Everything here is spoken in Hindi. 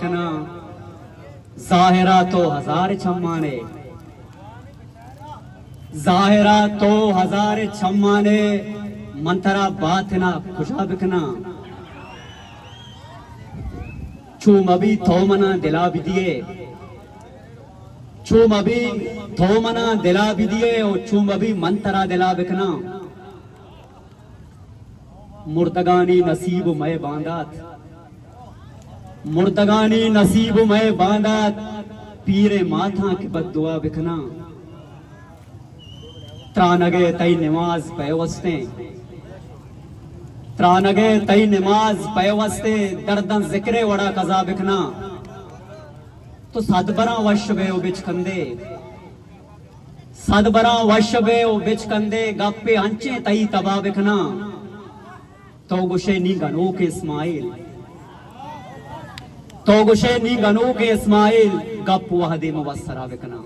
ना जाहिरा तो हजार छम्माने, जाहिरा तो हजार छम्माने, मंतरा बात ना खुशा बिकना। चूम अभी थोमना दिला भी दिए, चूम अभी थोमना दिला भी दिए और चूम अभी मंतरा दिला बिकना। मुर्तगानी नसीब मैं बांदात, मुर्तगानी नसीब मैं बांदात, पीरे माथा के बददुआ बिखना। त्रानगे तई नमाज पैवस्ते, त्रानगे तई नमाज पैवस्ते, दर्दन जिक्रे वड़ा कजा बिखना। तो सदबरा वश बे ओ बिच कंदे, सदबरा वश बे ओ बिच कंदे, गप्पे अंचे तई तबा बिखना। तो गुशे नी गनो के इस्माइल, तो गुशे नी गनो के इस्माइल, गप वहदे मुबस्सरा बिकना।